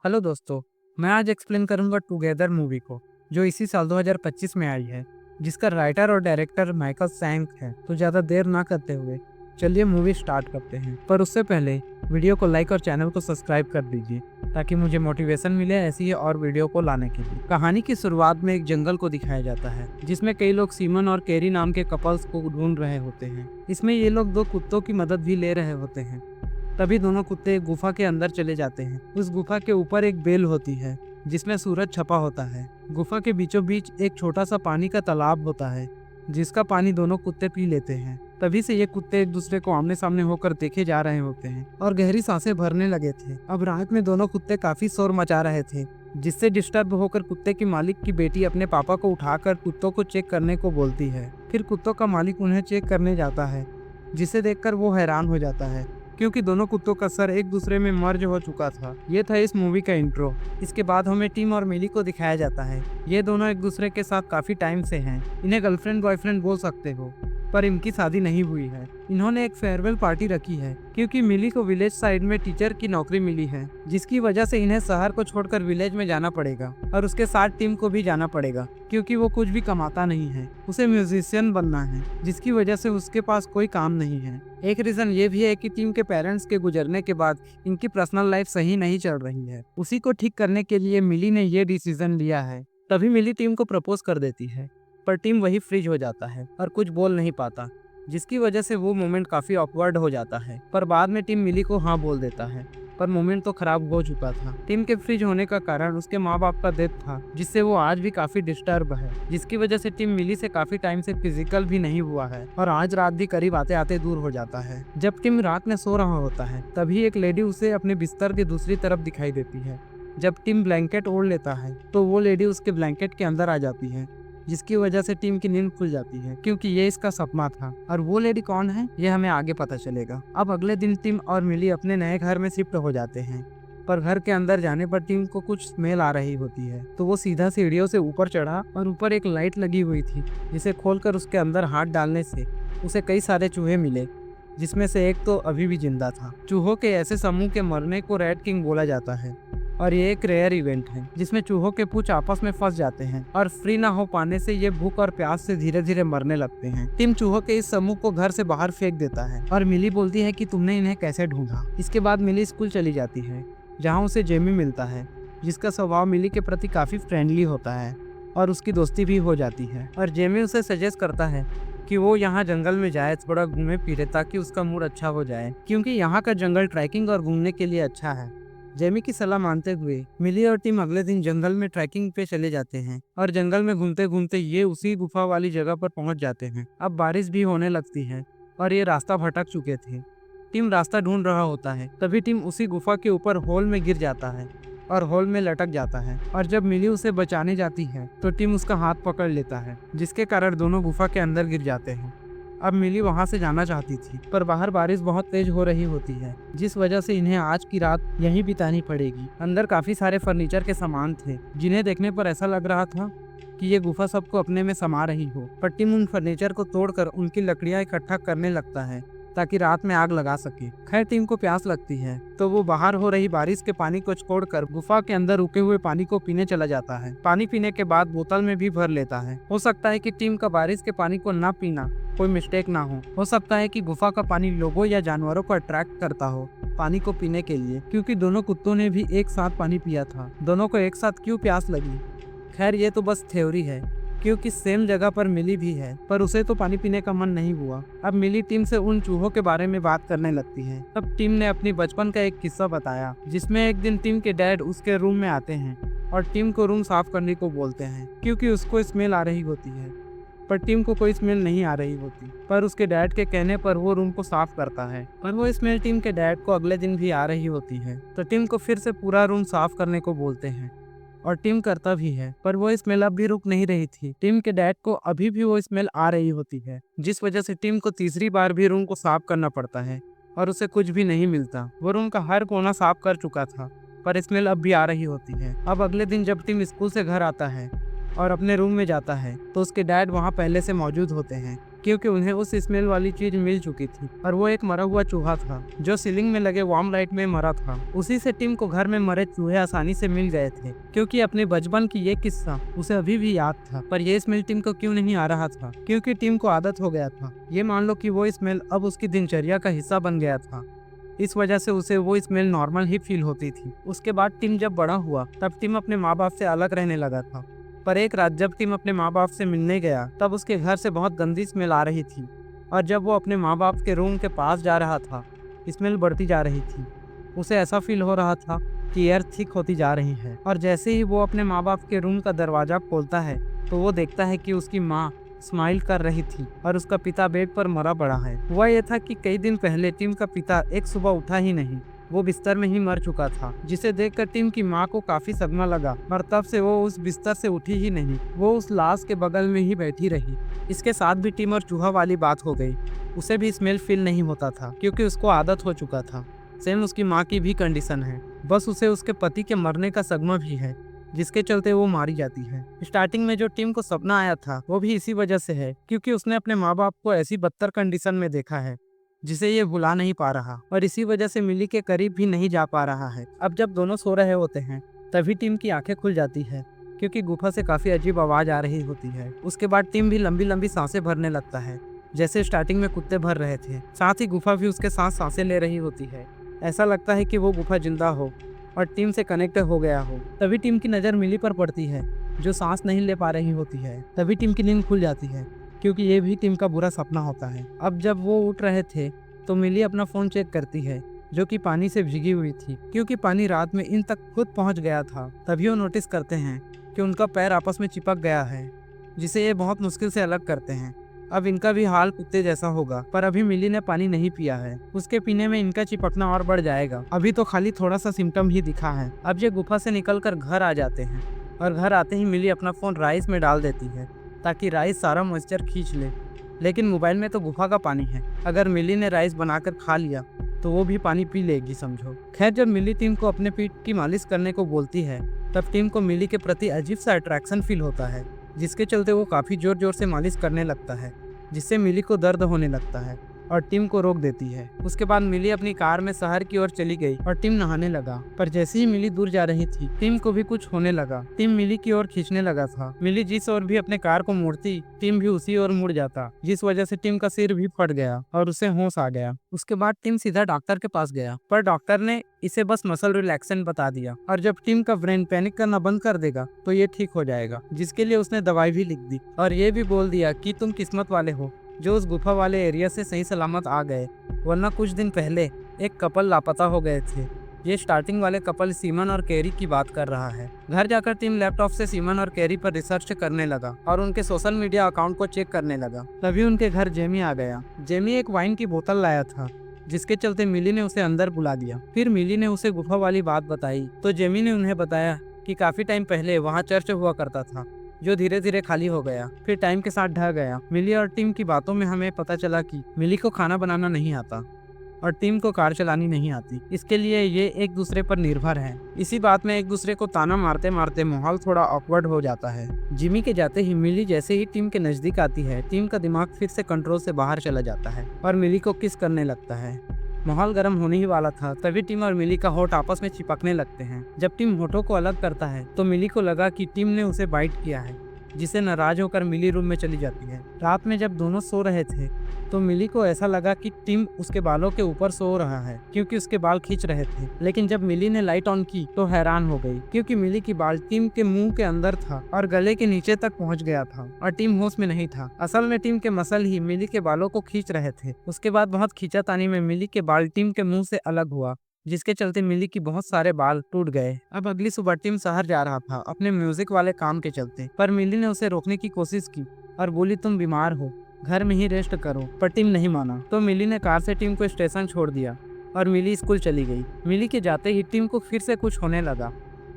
Hello दोस्तों, मैं आज एक्सप्लेन करूंगा टुगेदर मूवी को, जो इसी साल 2025 में आई है, जिसका राइटर और डायरेक्टर माइकल सैंक है। तो ज़्यादा देर ना करते हुए चलिए मूवी स्टार्ट करते हैं। पर उससे पहले वीडियो को लाइक और चैनल को सब्सक्राइब कर दीजिए, ताकि मुझे मोटिवेशन मिले ऐसी ही और वीडियो को लाने के लिए। कहानी की शुरुआत में एक जंगल को दिखाया जाता है, जिसमें कई लोग सीमन और कैरी नाम के कपल्स को ढूंढ रहे होते हैं। इसमें ये लोग दो कुत्तों की मदद भी ले रहे होते हैं। तभी दोनों कुत्ते एक गुफा के अंदर चले जाते हैं। उस गुफा के ऊपर एक बेल होती है, जिसमें सूरज छपा होता है। गुफा के बीचों बीच एक छोटा सा पानी का तालाब होता है, जिसका पानी दोनों कुत्ते पी लेते हैं। तभी से ये कुत्ते एक दूसरे को आमने सामने होकर देखे जा रहे होते हैं और गहरी सांसें भरने लगे थे। अब रात में दोनों कुत्ते काफी शोर मचा रहे थे, जिससे डिस्टर्ब होकर कुत्ते की मालिक की बेटी अपने पापा को उठाकर कुत्तों को चेक करने को बोलती है। फिर कुत्तों का मालिक उन्हें चेक करने जाता है, जिसे देखकर वो हैरान हो जाता है, क्योंकि दोनों कुत्तों का सर एक दूसरे में मर्ज हो चुका था। ये था इस मूवी का इंट्रो। इसके बाद हमें टिम और मिली को दिखाया जाता है। ये दोनों एक दूसरे के साथ काफी टाइम से हैं। इन्हें गर्लफ्रेंड बॉयफ्रेंड बोल सकते हो, पर इनकी शादी नहीं हुई है। इन्होंने एक फेयरवेल पार्टी रखी है, क्योंकि मिली को विलेज साइड में टीचर की नौकरी मिली है, जिसकी वजह से इन्हें शहर को छोड़कर विलेज में जाना पड़ेगा। और उसके साथ टिम को भी जाना पड़ेगा, क्योंकि वो कुछ भी कमाता नहीं है। उसे म्यूजिशियन बनना है, जिसकी वजह से उसके पास कोई काम नहीं है। एक रीजन ये भी है कि टिम के पेरेंट्स के गुजरने के बाद इनकी पर्सनल लाइफ सही नहीं चल रही है। उसी को ठीक करने के लिए मिली ने ये डिसीजन लिया है। तभी मिली टिम को प्रपोज कर देती है, पर टिम वही फ्रीज हो जाता है और कुछ बोल नहीं पाता, जिसकी वजह से वो मोमेंट काफी ऑकवर्ड हो जाता है। पर बाद में टिम मिली को हाँ बोल देता है, पर मोमेंट तो खराब हो चुका था। टिम के फ्रीज होने का कारण उसके माँ बाप का डेथ था, जिससे वो आज भी काफी डिस्टर्ब है, जिसकी वजह से टिम मिली से काफी टाइम से फिजिकल भी नहीं हुआ है और आज रात भी करीब आते आते दूर हो जाता है। जब टिम रात में सो रहा होता है, तभी एक लेडी उसे अपने बिस्तर की दूसरी तरफ दिखाई देती है। जब टिम ब्लैंकेट ओढ़ लेता है, तो वो लेडी उसके ब्लैंकेट के अंदर आ जाती है, जिसकी वजह से टिम की नींद खुल जाती है, क्योंकि ये इसका सपना था। और वो लेडी कौन है, ये हमें आगे पता चलेगा। अब अगले दिन टिम और मिली अपने नए घर में शिफ्ट हो जाते हैं, पर घर के अंदर जाने पर टिम को कुछ स्मेल आ रही होती है। तो वो सीधा सीढ़ियों से ऊपर चढ़ा और ऊपर एक लाइट लगी हुई थी, जिसे खोलकर उसके अंदर हाथ डालने से उसे कई सारे चूहे मिले, जिसमें से एक तो अभी भी जिंदा था। चूहों के ऐसे समूह के मरने को रेड किंग बोला जाता है, और ये एक रेयर इवेंट है, जिसमें चूहों के पूंछ आपस में फंस जाते हैं और फ्री ना हो पाने से ये भूख और प्यास से धीरे धीरे मरने लगते हैं। टिम चूहों के इस समूह को घर से बाहर फेंक देता है और मिली बोलती है कि तुमने इन्हें कैसे ढूंढा। इसके बाद मिली स्कूल चली जाती है, जहाँ उसे जेमी मिलता है, जिसका स्वभाव मिली के प्रति काफी फ्रेंडली होता है और उसकी दोस्ती भी हो जाती है। और जेमी उसे सजेस्ट करता है कि वो यहाँ जंगल में जाए, थोड़ा घूमे फिरे, ताकि उसका मूड अच्छा हो जाए, क्योंकि यहाँ का जंगल ट्रैकिंग और घूमने के लिए अच्छा है। जेमी की सलाह मानते हुए मिली और टिम अगले दिन जंगल में ट्रैकिंग पे चले जाते हैं और जंगल में घूमते घूमते ये उसी गुफा वाली जगह पर पहुंच जाते हैं। अब बारिश भी होने लगती है और ये रास्ता भटक चुके थे। टिम रास्ता ढूंढ रहा होता है, तभी टिम उसी गुफा के ऊपर होल में गिर जाता है और होल में लटक जाता है। और जब मिली उसे बचाने जाती है, तो टिम उसका हाथ पकड़ लेता है, जिसके कारण दोनों गुफा के अंदर गिर जाते हैं। अब मिली वहां से जाना चाहती थी, पर बाहर बारिश बहुत तेज हो रही होती है, जिस वजह से इन्हें आज की रात यहीं बितानी पड़ेगी। अंदर काफी सारे फर्नीचर के सामान थे, जिन्हें देखने पर ऐसा लग रहा था कि ये गुफा सबको अपने में समा रही हो। पर टिम उन फर्नीचर को तोड़कर उनकी लकड़ियां इकट्ठा करने लगता है, ताकि रात में आग लगा सके। खैर, टिम को प्यास लगती है, तो वो बाहर हो रही बारिश के पानी को छोड़कर गुफा के अंदर रुके हुए पानी को पीने चला जाता है। पानी पीने के बाद बोतल में भी भर लेता है। हो सकता है कि टिम का बारिश के पानी को ना पीना कोई मिस्टेक ना हो सकता है कि गुफा का पानी लोगों या जानवरों को अट्रैक्ट करता हो पानी को पीने के लिए, क्योंकि दोनों कुत्तों ने भी एक साथ पानी पिया था। दोनों को एक साथ क्यों प्यास लगी? खैर, ये तो बस थ्योरी है, क्योंकि सेम जगह पर मिली भी है, पर उसे तो पानी पीने का मन नहीं हुआ। अब मिली टिम से उन चूहों के बारे में बात करने लगती है। तब टिम ने अपनी बचपन का एक किस्सा बताया, जिसमें एक दिन टिम के डैड उसके रूम में आते हैं और टिम को रूम साफ करने को बोलते हैं, क्योंकि उसको स्मेल आ रही होती है। पर टिम को कोई स्मेल नहीं आ रही होती, पर उसके डैड के कहने पर वो रूम को साफ करता है। पर वो स्मेल टिम के डैड को अगले दिन भी आ रही होती है, तो टिम को फिर से पूरा रूम साफ करने को बोलते हैं और टिम करता भी है। पर वो स्मेल अब भी रुक नहीं रही थी। टिम के डैड को अभी भी वो स्मेल आ रही होती है, जिस वजह से टिम को तीसरी बार भी रूम को साफ करना पड़ता है और उसे कुछ भी नहीं मिलता। वो रूम का हर कोना साफ कर चुका था, पर स्मेल अब भी आ रही होती है। अब अगले दिन जब टिम स्कूल से घर आता है और अपने रूम में जाता है, तो उसके डैड वहाँ पहले से मौजूद होते हैं क्योंकि उन्हें उस स्मेल वाली चीज मिल चुकी थी और वो एक मरा हुआ चूहा था जो सीलिंग में लगे वार्म लाइट में मरा था। उसी से टिम को घर में मरे चूहे आसानी से मिल गए थे, क्योंकि अपने बचपन की ये किस्सा उसे अभी भी याद था। पर ये स्मेल टिम को क्यों नहीं आ रहा था? क्योंकि टिम को आदत हो गया था। ये मान लो कि वो स्मेल अब उसकी दिनचर्या का हिस्सा बन गया था। इस वजह से उसे वो स्मेल नॉर्मल ही फील होती थी। उसके बाद टिम जब बड़ा हुआ तब टिम अपने माँ बाप से अलग रहने लगा था। पर एक रात जब टिम अपने माँ बाप से मिलने गया तब उसके घर से बहुत गंदी स्मेल आ रही थी, और जब वो अपने माँ बाप के रूम के पास जा रहा था स्मेल बढ़ती जा रही थी। उसे ऐसा फील हो रहा था कि एयर थिक होती जा रही है, और जैसे ही वो अपने माँ बाप के रूम का दरवाजा खोलता है तो वो देखता है कि उसकी माँ स्माइल कर रही थी और उसका पिता बेड पर मरा पड़ा है। हुआ ये था कि कई दिन पहले टिम का पिता एक सुबह उठा ही नहीं, वो बिस्तर में ही मर चुका था, जिसे देखकर टिम की माँ को काफी सदमा लगा और तब से वो उस बिस्तर से उठी ही नहीं। वो उस लाश के बगल में ही बैठी रही। इसके साथ भी टिम और चूहा वाली बात हो गई। उसे भी स्मेल फील नहीं होता था क्योंकि उसको आदत हो चुका था। सेम उसकी माँ की भी कंडीशन है, बस उसे उसके पति के मरने का सदमा भी है, जिसके चलते वो मारी जाती है। स्टार्टिंग में जो टिम को सपना आया था वो भी इसी वजह से है, क्योंकि उसने अपने माँ बाप को ऐसी बदतर कंडीशन में देखा है जिसे ये भुला नहीं पा रहा, और इसी वजह से मिली के करीब भी नहीं जा पा रहा है। अब जब दोनों सो रहे होते हैं तभी टिम की आंखें खुल जाती है, क्योंकि गुफा से काफी अजीब आवाज आ रही होती है। उसके बाद टिम भी लंबी लंबी सांसें भरने लगता है, जैसे स्टार्टिंग में कुत्ते भर रहे थे। साथ ही गुफा भी उसके साथ सांसें ले रही होती है। ऐसा लगता है कि वो गुफा जिंदा हो और टीम से कनेक्ट हो गया हो। तभी टीम की नज़र मिली पर पड़ती है, जो सांस नहीं ले पा रही होती है। तभी टीम की नींद खुल जाती है, क्योंकि ये भी टीम का बुरा सपना होता है। अब जब वो उठ रहे थे तो मिली अपना फ़ोन चेक करती है, जो कि पानी से भीगी हुई थी, क्योंकि पानी रात में इन तक खुद पहुंच गया था। तभी वो नोटिस करते हैं कि उनका पैर आपस में चिपक गया है, जिसे ये बहुत मुश्किल से अलग करते हैं। अब इनका भी हाल कुत्ते जैसा होगा, पर अभी मिली ने पानी नहीं पिया है। उसके पीने में इनका चिपकना और बढ़ जाएगा। अभी तो खाली थोड़ा सा सिम्टम ही दिखा है। अब ये गुफा से निकलकर घर आ जाते हैं, और घर आते ही मिली अपना फ़ोन राइस में डाल देती है ताकि राइस सारा मॉइस्चर खींच ले। लेकिन मोबाइल में तो गुफा का पानी है। अगर मिली ने राइस बनाकर खा लिया तो वो भी पानी पी लेगी समझो। खैर, जब मिली टीम को अपने पीठ की मालिश करने को बोलती है तब टीम को मिली के प्रति अजीब सा अट्रैक्शन फील होता है, जिसके चलते वो काफ़ी ज़ोर ज़ोर से मालिश करने लगता है, जिससे मिली को दर्द होने लगता है और टिम को रोक देती है। उसके बाद मिली अपनी कार में शहर की ओर चली गई और टिम नहाने लगा। पर जैसे ही मिली दूर जा रही थी, टिम को भी कुछ होने लगा। टिम मिली की ओर खींचने लगा था। मिली जिस ओर भी अपने कार को मोड़ती, टिम भी उसी ओर मुड़ जाता, जिस वजह से टिम का सिर भी फट गया और उसे होश आ गया। उसके बाद टिम सीधा डॉक्टर के पास गया, पर डॉक्टर ने इसे बस मसल रिलैक्सेंट बता दिया, और जब टिम का ब्रेन पैनिक करना बंद कर देगा तो ये ठीक हो जाएगा, जिसके लिए उसने दवाई भी लिख दी और ये भी बोल दिया कि तुम किस्मत वाले हो जो उस गुफा वाले एरिया से सही सलामत आ गए, वरना कुछ दिन पहले एक कपल लापता हो गए थे। ये स्टार्टिंग वाले कपल सीमन और कैरी की बात कर रहा है। घर जाकर टीम लैपटॉप से सीमन और कैरी पर रिसर्च करने लगा और उनके सोशल मीडिया अकाउंट को चेक करने लगा। तभी उनके घर जेमी आ गया। जेमी एक वाइन की बोतल लाया था, जिसके चलते मिली ने उसे अंदर बुला दिया। फिर मिली ने उसे गुफा वाली बात बताई तो जेमी ने उन्हें बताया कि काफी टाइम पहले वहाँ चर्च हुआ करता था, जो धीरे धीरे खाली हो गया, फिर टाइम के साथ ढह गया। मिली और टीम की बातों में हमें पता चला कि मिली को खाना बनाना नहीं आता और टीम को कार चलानी नहीं आती, इसके लिए ये एक दूसरे पर निर्भर हैं। इसी बात में एक दूसरे को ताना मारते मारते माहौल थोड़ा ऑकवर्ड हो जाता है। जिमी के जाते ही मिली जैसे ही टीम के नजदीक आती है, टीम का दिमाग फिर से कंट्रोल से बाहर चला जाता है और मिली को किस करने लगता है। माहौल गर्म होने ही वाला था, तभी टिम और मिली का होठ आपस में चिपकने लगते हैं। जब टिम होठों को अलग करता है तो मिली को लगा कि टिम ने उसे बाइट किया है, जिसे नाराज होकर मिली रूम में चली जाती है। रात में जब दोनों सो रहे थे तो मिली को ऐसा लगा कि टिम उसके बालों के ऊपर सो रहा है, क्योंकि उसके बाल खींच रहे थे। लेकिन जब मिली ने लाइट ऑन की तो हैरान हो गई, क्योंकि मिली की बाल टिम के मुंह के अंदर था और गले के नीचे तक पहुंच गया था और टिम होश में नहीं था। असल में टिम के मसल ही मिली के बालों को खींच रहे थे। उसके बाद बहुत खींचातानी में मिली के बाल टिम के मुंह से अलग हुआ, जिसके चलते मिली की बहुत सारे बाल टूट गए। अब अगली सुबह टिम शहर जा रहा था अपने म्यूजिक वाले काम के चलते, पर मिली ने उसे रोकने की कोशिश की और बोली तुम बीमार हो, घर में ही रेस्ट करो, पर टिम नहीं माना। तो मिली ने कार से टिम को स्टेशन छोड़ दिया और मिली स्कूल चली गई। मिली के जाते ही टिम को फिर से कुछ होने लगा।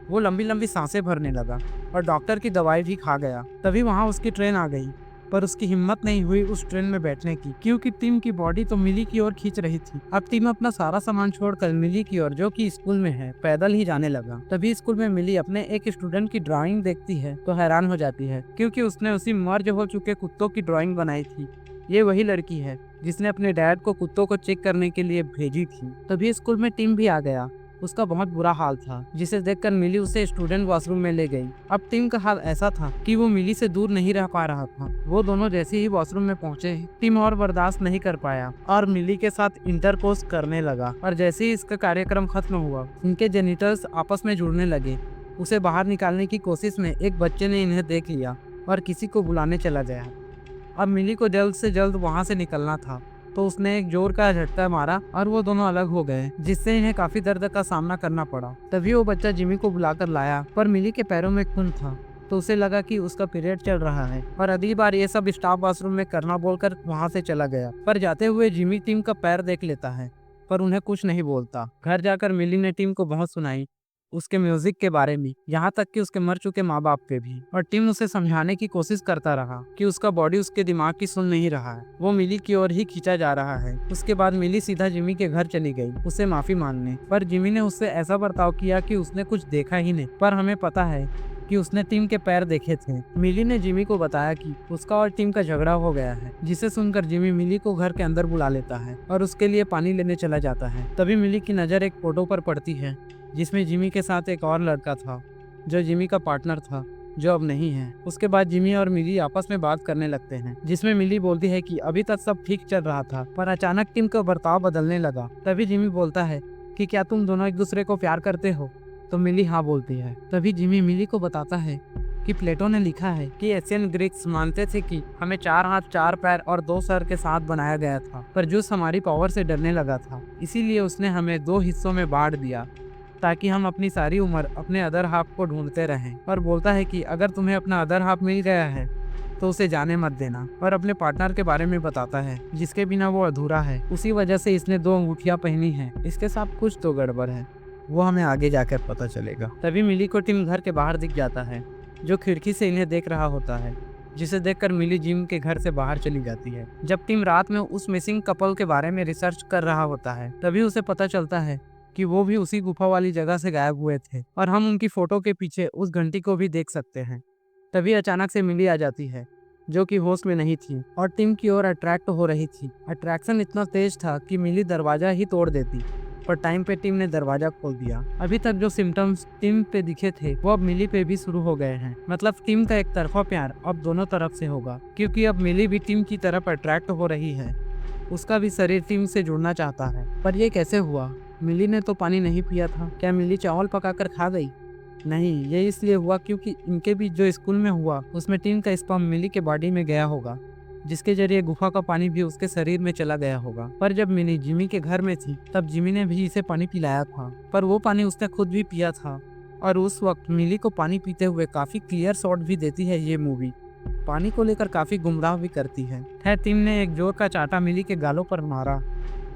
वो लंबी लंबी सांसें भरने लगा और डॉक्टर की दवाई भी खा गया। तभी वहाँ उसकी ट्रेन आ गई, पर उसकी हिम्मत नहीं हुई उस ट्रेन में बैठने की, क्योंकि टिम की बॉडी तो मिली की ओर खींच रही थी। अब टिम अपना सारा सामान छोड़कर मिली की ओर, जो कि स्कूल में है, पैदल ही जाने लगा। तभी स्कूल में मिली अपने एक स्टूडेंट की ड्राइंग देखती है तो हैरान हो जाती है, क्योंकि उसने उसी मर्ज हो चुके कुत्तों की ड्राइंग बनाई थी ये वही लड़की है जिसने अपने डैड को कुत्तों को चेक करने के लिए भेजी थी। तभी स्कूल में टीम भी आ गया। उसका बहुत बुरा हाल था, जिसे देखकर मिली उसे स्टूडेंट वॉशरूम में ले गई। अब टीम का हाल ऐसा था कि वो मिली से दूर नहीं रह पा रहा था। वो दोनों जैसे ही वॉशरूम में पहुंचे, टीम और बर्दाश्त नहीं कर पाया और मिली के साथ इंटरकोर्स करने लगा। और जैसे ही इसका कार्यक्रम खत्म हुआ, उनके जेनिटल्स आपस में जुड़ने लगे। उसे बाहर निकालने की कोशिश में एक बच्चे ने इन्हें देख लिया और किसी को बुलाने चला गया। अब मिली को जल्द से जल्द वहां से निकलना था, तो उसने एक जोर का झटका मारा और वो दोनों अलग हो गए, जिससे इन्हें काफी दर्द का सामना करना पड़ा। तभी वो बच्चा जिमी को बुलाकर लाया, पर मिली के पैरों में खून था, तो उसे लगा कि उसका पीरियड चल रहा है और अगली बार ये सब स्टाफ वॉशरूम में करना बोलकर वहां से चला गया। पर जाते हुए जिमी टीम का पैर देख लेता है, पर उन्हें कुछ नहीं बोलता। घर जाकर मिली ने टीम को बहुत सुनाई उसके म्यूजिक के बारे में, यहाँ तक कि उसके मर चुके माँ बाप के भी। और टीम उसे समझाने की कोशिश करता रहा कि उसका बॉडी उसके दिमाग की सुन नहीं रहा है, वो मिली की ओर ही खींचा जा रहा है। उसके बाद मिली सीधा जिमी के घर चली गई उसे माफी मांगने, पर जिमी ने उससे ऐसा बर्ताव किया कि उसने कुछ देखा ही नहीं। पर हमें पता है कि उसने टीम के पैर देखे थे। मिली ने जिमी को बताया कि उसका और टीम का झगड़ा हो गया है, जिसे सुनकर जिमी मिली को घर के अंदर बुला लेता है और उसके लिए पानी लेने चला जाता है। तभी मिली की नजर एक फोटो पर पड़ती है जिसमें जिमी के साथ एक और लड़का था जो जिमी का पार्टनर था, जो अब नहीं है। उसके बाद जिमी और मिली आपस में बात करने लगते हैं, जिसमें मिली बोलती है कि अभी तक सब ठीक चल रहा था, पर अचानक टीम का बर्ताव बदलने लगा। तभी जिमी बोलता है कि क्या तुम दोनों एक दूसरे को प्यार करते हो? तो मिली हाँ बोलती है। तभी जिमी मिली को बताता है कि प्लेटो ने लिखा है कि एशियन ग्रीक्स मानते थे कि हमें 4 हाथ 4 पैर और 2 सर के साथ बनाया गया था, पर जूस हमारी पावर से डरने लगा था, इसीलिए उसने हमें 2 हिस्सों में बांट दिया ताकि हम अपनी सारी उम्र अपने अदर हाफ को ढूंढते रहें। और बोलता है कि अगर तुम्हें अपना अदर हाफ मिल गया है तो उसे जाने मत देना। और अपने पार्टनर के बारे में बताता है जिसके बिना वो अधूरा है, उसी वजह से इसने 2 अंगूठियां पहनी हैं। इसके साथ कुछ तो गड़बड़ है, वो हमें आगे जाकर पता चलेगा। तभी मिली को टीम घर के बाहर दिख जाता है, जो खिड़की से इन्हें देख रहा होता है, जिसे देखकर मिली जिम के घर से बाहर चली जाती है। जब टीम रात में उस मिसिंग कपल के बारे में रिसर्च कर रहा होता है, तभी उसे पता चलता है कि वो भी उसी गुफा वाली जगह से गायब हुए थे और हम उनकी फोटो के पीछे उस घंटी को भी देख सकते हैं। तभी अचानक से मिली आ जाती है, जो कि होश में नहीं थी और टीम की ओर अट्रैक्ट हो रही थी। अट्रैक्शन इतना तेज था कि मिली दरवाजा ही तोड़ देती, पर टाइम पे टीम ने दरवाजा खोल दिया। अभी तक जो सिम्टम्स टीम पे दिखे थे वो अब मिली पे भी शुरू हो गए हैं। मतलब टीम का एक तरफा प्यार अब दोनों तरफ से होगा, क्योंकि अब मिली भी टीम की तरफ अट्रैक्ट हो रही है। उसका भी शरीर टीम से जुड़ना चाहता है। पर ये कैसे हुआ? मिली ने तो पानी नहीं पिया था। क्या मिली चावल पकाकर खा गई? नहीं, ये इसलिए हुआ क्योंकि इनके बीच जो स्कूल में हुआ उसमें टीम का स्पर्म मिली के बॉडी में गया होगा, जिसके जरिए गुफा का पानी भी उसके शरीर में चला गया होगा। पर जब मिली जिमी के घर में थी तब जिमी ने भी इसे पानी पिलाया था, पर वो पानी उसने खुद भी पिया था। और उस वक्त मिली को पानी पीते हुए काफी क्लियर शॉट भी देती है ये मूवी। पानी को लेकर काफी गुमराह भी करती है। खैर, टीम ने एक जोर का चाटा मिली के गालों पर मारा,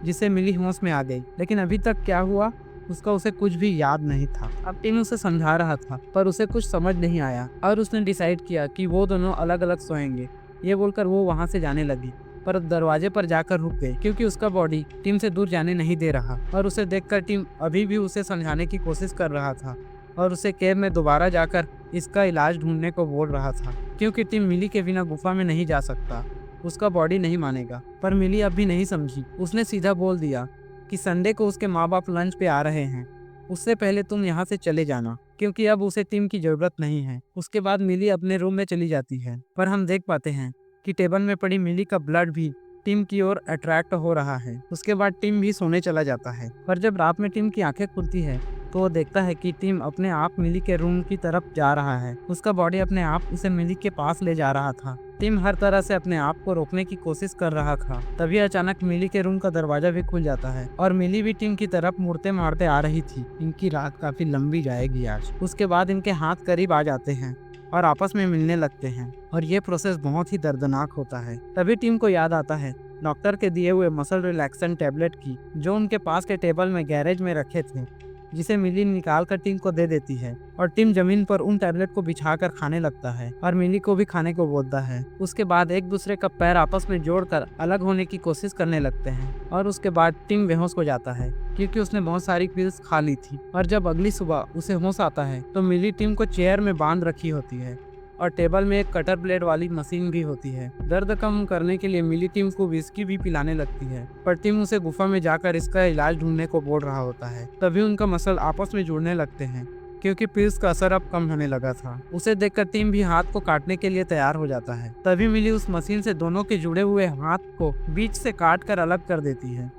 जिससे मिली होश में आ गई। लेकिन अभी तक क्या हुआ उसका उसे कुछ भी याद नहीं था। अब टीम उसे समझा रहा था, पर उसे कुछ समझ नहीं आया और उसने डिसाइड किया कि वो दोनों अलग अलग सोएंगे। ये बोलकर वो वहां से जाने लगी, पर दरवाजे पर जाकर रुक गई क्योंकि उसका बॉडी टीम से दूर जाने नहीं दे रहा। और उसे देखकर टीम अभी भी उसे समझाने की कोशिश कर रहा था और उसे केव में दोबारा जाकर इसका इलाज ढूंढने को बोल रहा था, क्योंकि टीम मिली के बिना गुफा में नहीं जा सकता, उसका बॉडी नहीं मानेगा। पर मिली अब भी नहीं समझी। उसने सीधा बोल दिया कि संडे को उसके माँ बाप लंच पे आ रहे हैं, उससे पहले तुम यहाँ से चले जाना, क्योंकि अब उसे टीम की जरूरत नहीं है। उसके बाद मिली अपने रूम में चली जाती है, पर हम देख पाते हैं कि टेबल में पड़ी मिली का ब्लड भी टीम की ओर अट्रैक्ट हो रहा है। उसके बाद टीम भी सोने चला जाता है। पर जब रात में टीम की आंखें खुलती है तो वो देखता है कि टीम अपने आप मिली के रूम की तरफ जा रहा है। उसका बॉडी अपने आप उसे मिली के पास ले जा रहा था। टीम हर तरह से अपने आप को रोकने की कोशिश कर रहा था। तभी अचानक मिली के रूम का दरवाजा भी खुल जाता है और मिली भी टीम की तरफ मुड़ते मारते आ रही थी। इनकी रात काफी लंबी जाएगी आज। उसके बाद इनके हाथ करीब आ जाते हैं और आपस में मिलने लगते हैं और ये प्रोसेस बहुत ही दर्दनाक होता है। तभी टीम को याद आता है डॉक्टर के दिए हुए मसल रिलैक्सन टैबलेट की, जो उनके पास के टेबल में गैरेज में रखे थे, जिसे मिली निकाल कर टीम को दे देती है और टीम जमीन पर उन टैबलेट को बिछाकर खाने लगता है और मिली को भी खाने को बोलता है। उसके बाद एक दूसरे का पैर आपस में जोड़कर अलग होने की कोशिश करने लगते हैं और उसके बाद टीम बेहोश हो जाता है क्योंकि उसने बहुत सारी पिल्स खा ली थी। और जब अगली सुबह उसे होश आता है तो मिली टीम को चेयर में बांध रखी होती है और टेबल में एक कटर ब्लेड वाली मशीन भी होती है। दर्द कम करने के लिए मिली टिम को विस्की भी पिलाने लगती है, पर टिम उसे गुफा में जाकर इसका इलाज ढूंढने को बोल रहा होता है। तभी उनका मसल आपस में जुड़ने लगते हैं, क्योंकि पिल्स का असर अब कम होने लगा था। उसे देखकर टिम भी हाथ को काटने के लिए तैयार हो जाता है। तभी मिली उस मशीन से दोनों के जुड़े हुए हाथ को बीच से काट कर अलग कर देती है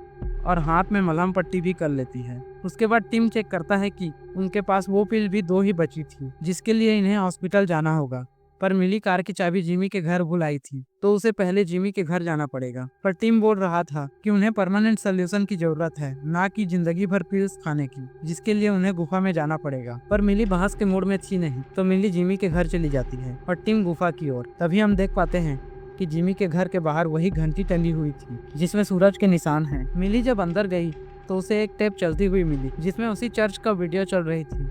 और हाथ में मलहम पट्टी भी कर लेती है। उसके बाद टिम चेक करता है कि उनके पास वो पिल भी 2 ही बची थी, जिसके लिए इन्हें हॉस्पिटल जाना होगा। पर मिली कार की चाबी जिमी के घर भूल आई थी, तो उसे पहले जिमी के घर जाना पड़ेगा। पर टिम बोल रहा था कि उन्हें परमानेंट सोल्यूशन की जरूरत है, ना कि जिंदगी भर पिल्स खाने की, जिसके लिए उन्हें गुफा में जाना पड़ेगा। पर मिली बहस के मूड में थी नहीं, तो मिली जिमी के घर चली जाती है और टिम गुफा की ओर। तभी हम देख पाते हैं कि जिमी के घर के बाहर वही घंटी टंगी हुई थी जिसमें सूरज के निशान हैं। मिली जब अंदर गई तो उसे एक टेप चलती हुई मिली जिसमें उसी चर्च का वीडियो चल रही थी।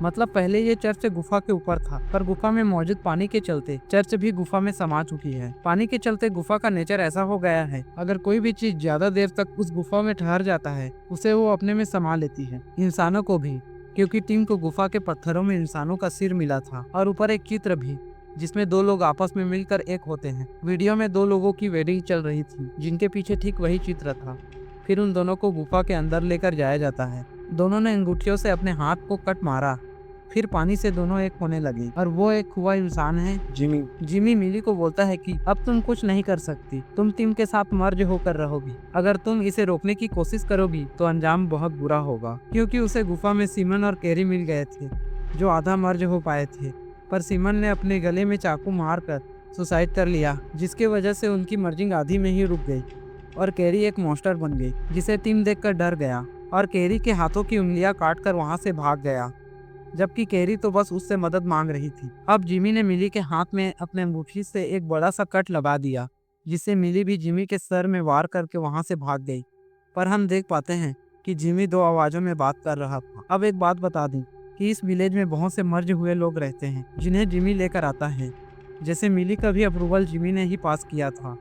मतलब पहले ये चर्च गुफा के ऊपर था, पर गुफा में मौजूद पानी के चलते चर्च भी गुफा में समा चुकी है। पानी के चलते गुफा का नेचर ऐसा हो गया है, अगर कोई भी चीज ज्यादा देर तक उस गुफा में ठहर जाता है उसे वो अपने में समा लेती है, इंसानों को भी, क्योंकि टिम को गुफा के पत्थरों में इंसानों का सिर मिला था और ऊपर एक चित्र भी जिसमें 2 लोग आपस में मिलकर एक होते हैं। वीडियो में 2 लोगों की वेडिंग चल रही थी जिनके पीछे ठीक वही चित्र था। फिर उन दोनों को गुफा के अंदर लेकर जाया जाता है। दोनों ने अंगूठियों से अपने हाथ को कट मारा, फिर पानी से दोनों एक होने लगे और वो एक हुआ इंसान है जिमी। जिमी मिली को बोलता है कि अब तुम कुछ नहीं कर सकती, तुम टीम के साथ मर्ज होकर रहोगी। अगर तुम इसे रोकने की कोशिश करोगी तो अंजाम बहुत बुरा होगा, क्योंकि उसे गुफा में सीमन और कैरी मिल गए थे जो आधा मर्ज हो पाए थे। पर सीमन ने अपने गले में चाकू मारकर सुसाइड कर लिया, जिसके वजह से उनकी मर्जिंग आधी में ही रुक गई और कैरी एक मॉन्स्टर बन गई, जिसे टीम देखकर डर गया और कैरी के हाथों की उंगलियां काटकर वहां से भाग गया, जबकि कैरी तो बस उससे मदद मांग रही थी। अब जिमी ने मिली के हाथ में अपने अंगूठी से एक बड़ा सा कट लगा दिया, जिससे मिली भी जिमी के सर में वार करके वहां से भाग गई। पर हम देख पाते हैं कि जिमी 2 आवाजों में बात कर रहा था। अब एक बात बता दूं कि इस विलेज में बहुत से मर्ज हुए लोग रहते हैं जिन्हें जिमी लेकर आता है। जैसे मिली का भी अप्रूवल जिमी ने ही पास किया था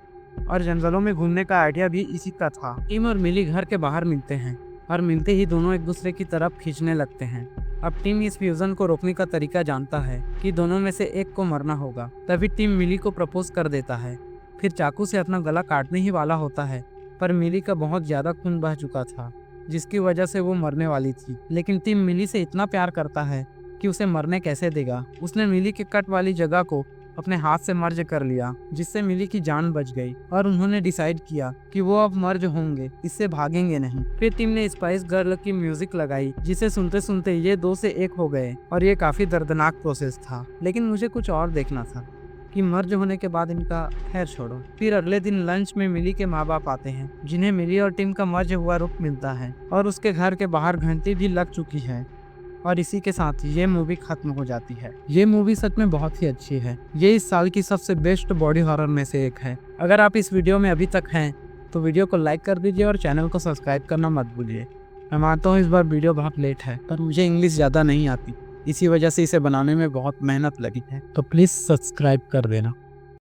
और जंगलों में घूमने का आइडिया भी इसी का था। टिम और मिली घर के बाहर मिलते हैं और मिलते ही दोनों एक दूसरे की तरफ खींचने लगते हैं। अब टिम इस फ्यूजन को रोकने का तरीका जानता है कि दोनों में से एक को मरना होगा। तभी टिम मिली को प्रपोज कर देता है, फिर चाकू से अपना गला काटने ही वाला होता है, पर मिली का बहुत ज्यादा खून बह चुका था, जिसकी वजह से वो मरने वाली थी। लेकिन टिम मिली से इतना प्यार करता है कि उसे मरने कैसे देगा। उसने मिली के कट वाली जगह को अपने हाथ से मर्ज कर लिया, जिससे मिली की जान बच गई और उन्होंने डिसाइड किया कि वो अब मर्ज होंगे, इससे भागेंगे नहीं। फिर टीम ने स्पाइस गर्ल की म्यूजिक लगाई, जिसे सुनते सुनते ये 2 से 1 हो गए और ये काफी दर्दनाक प्रोसेस था। लेकिन मुझे कुछ और देखना था कि मर्ज होने के बाद इनका खैर छोड़ो। फिर अगले दिन लंच में मिली के माँ बाप आते हैं, जिन्हें मिली और टिम का मर्ज हुआ रुख मिलता है और उसके घर के बाहर घंटी भी लग चुकी है। और इसी के साथ ये मूवी खत्म हो जाती है। ये मूवी सच में बहुत ही अच्छी है। ये इस साल की सबसे बेस्ट बॉडी हॉरर में से एक है। अगर आप इस वीडियो में अभी तक हैं तो वीडियो को लाइक कर दीजिए और चैनल को सब्सक्राइब करना मत भूलिए। मैं मानता हूँ इस बार वीडियो बहुत लेट है, पर मुझे इंग्लिश ज़्यादा नहीं आती, इसी वजह से इसे बनाने में बहुत मेहनत लगी है, तो प्लीज़ सब्सक्राइब कर देना।